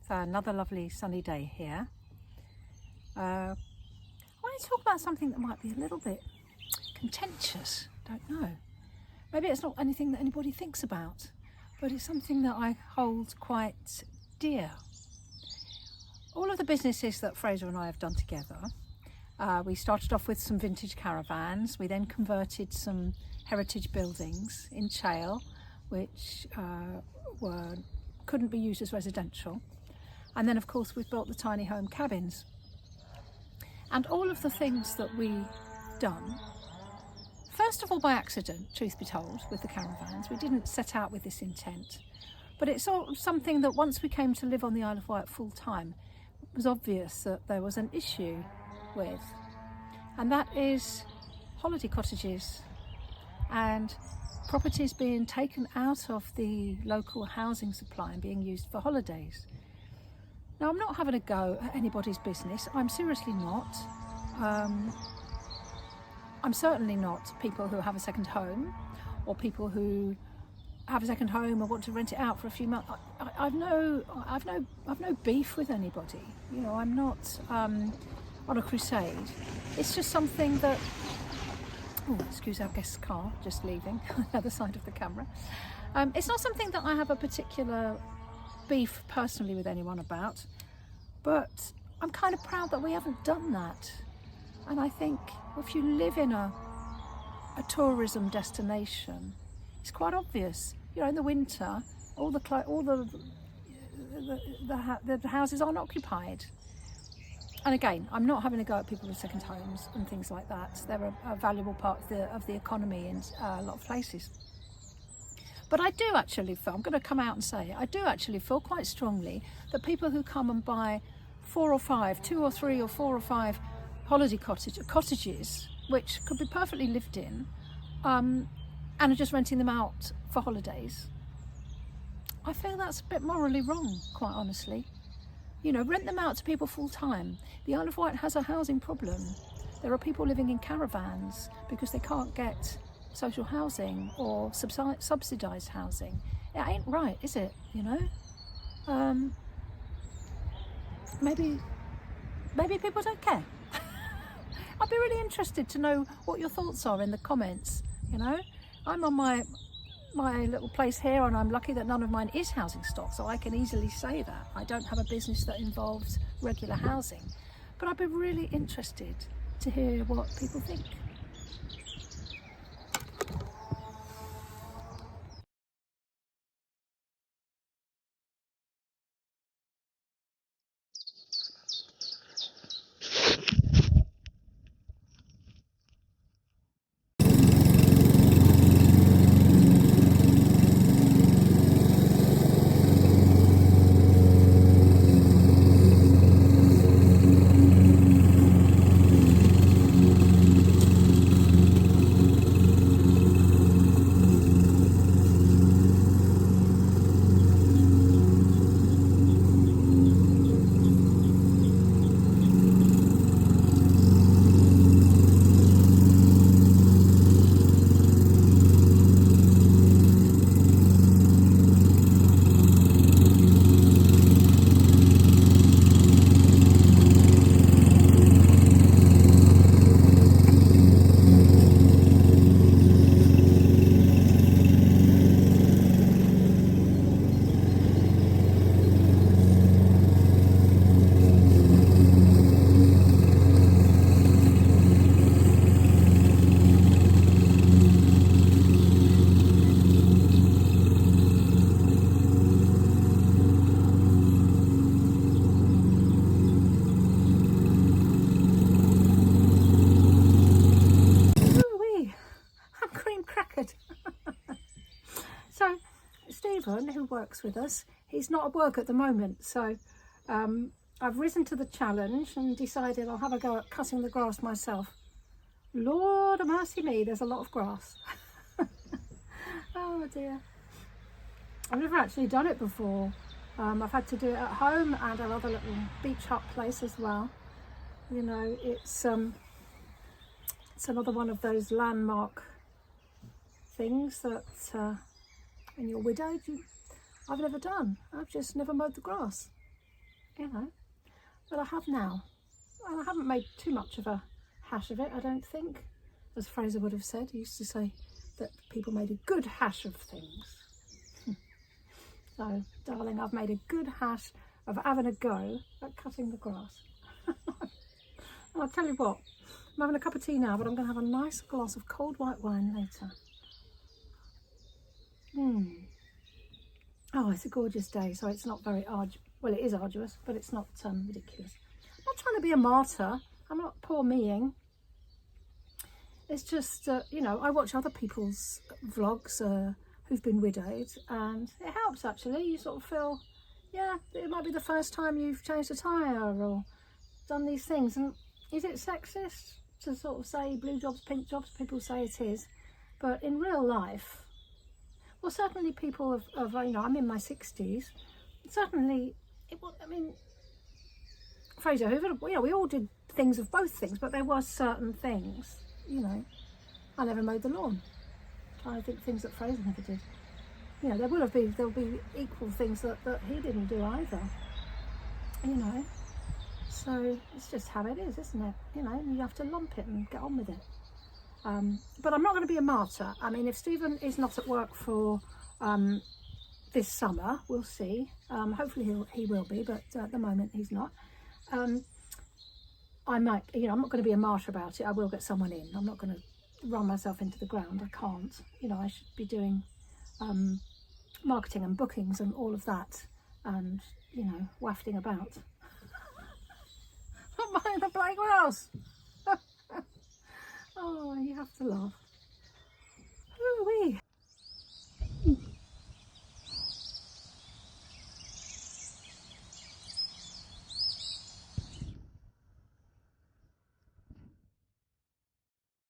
Another lovely sunny day here. I want to talk about something that might be a little bit contentious, don't know. Maybe it's not anything that anybody thinks about, but it's something that I hold quite dear. All of the businesses that Fraser and I have done together, we started off with some vintage caravans. We then converted some heritage buildings in Chale, which couldn't be used as residential. And then of course we've built the tiny home cabins. And all of the things that we've done, first of all by accident, truth be told, with the caravans. We didn't set out with this intent, but it's sort of something that once we came to live on the Isle of Wight full time, it was obvious that there was an issue with, and that is holiday cottages and properties being taken out of the local housing supply and being used for holidays. Now, I'm not having a go at anybody's business. I'm seriously not. I'm certainly not people who have a second home, or people who have a second home or want to rent it out for a few months. I've no beef with anybody. You know, I'm not on a crusade. It's just something that. Oh, excuse our guest's car just leaving on the other side of the camera. It's not something that I have a particular beef personally with anyone about, but I'm kind of proud that we haven't done that. And I think if you live in a tourism destination, it's quite obvious. You know, in the winter, all the houses aren't occupied. And again, I'm not having a go at people with second homes and things like that. They're a valuable part of the economy in a lot of places. But I do actually feel, I'm going to come out and say, I do actually feel quite strongly that people who come and buy 4 or 5, 2 or 3 or 4 or 5 holiday cottages, which could be perfectly lived in, and are just renting them out for holidays, I feel that's a bit morally wrong, quite honestly. You know, rent them out to people full time. The Isle of Wight has a housing problem. There are people living in caravans because they can't get social housing or subsidised housing. It ain't right, is it? You know, maybe people don't care. I'd be really interested to know what your thoughts are in the comments. You know, I'm on my little place here, and I'm lucky that none of mine is housing stock, so I can easily say that. I don't have a business that involves regular housing, but I'd be really interested to hear what people think. So Stephen, who works with us, he's not at work at the moment, so I've risen to the challenge and decided I'll have a go at cutting the grass myself. Lord have mercy me, there's a lot of grass. Oh dear. I've never actually done it before. I've had to do it at home and our other little beach hut place as well. You know, it's another one of those landmark things that when you're widowed, I've never done. I've just never mowed the grass. you know. But I have now. And I haven't made too much of a hash of it, I don't think. As Fraser would have said, he used to say that people made a good hash of things. So, darling, I've made a good hash of having a go at cutting the grass. And I'll tell you what, I'm having a cup of tea now, but I'm going to have a nice glass of cold white wine later. Oh, it's a gorgeous day, so it's not very arduous. Well, it is arduous, but it's not ridiculous. I'm not trying to be a martyr. I'm not poor meing. It's just, you know, I watch other people's vlogs who've been widowed, and it helps actually. You sort of feel, yeah, it might be the first time you've changed a tyre or done these things. And is it sexist to sort of say blue jobs, pink jobs? People say it is. But in real life, well, certainly people of you know, I'm in my 60s. Certainly, I mean, Fraser, you know, we all did things of both things, but there were certain things, you know. I never mowed the lawn. I think things that Fraser never did. You know, there'll be equal things that he didn't do either. You know, so it's just how it is, isn't it? You know, you have to lump it and get on with it. But I'm not going to be a martyr. I mean, if Stephen is not at work for this summer, we'll see. Hopefully he will be, but at the moment he's not. I might, you know, I'm not going to be a martyr about it. I will get someone in. I'm not going to run myself into the ground. I can't. You know, I should be doing marketing and bookings and all of that, and, you know, wafting about. Not mowing the playgrass. Oh, you have to laugh.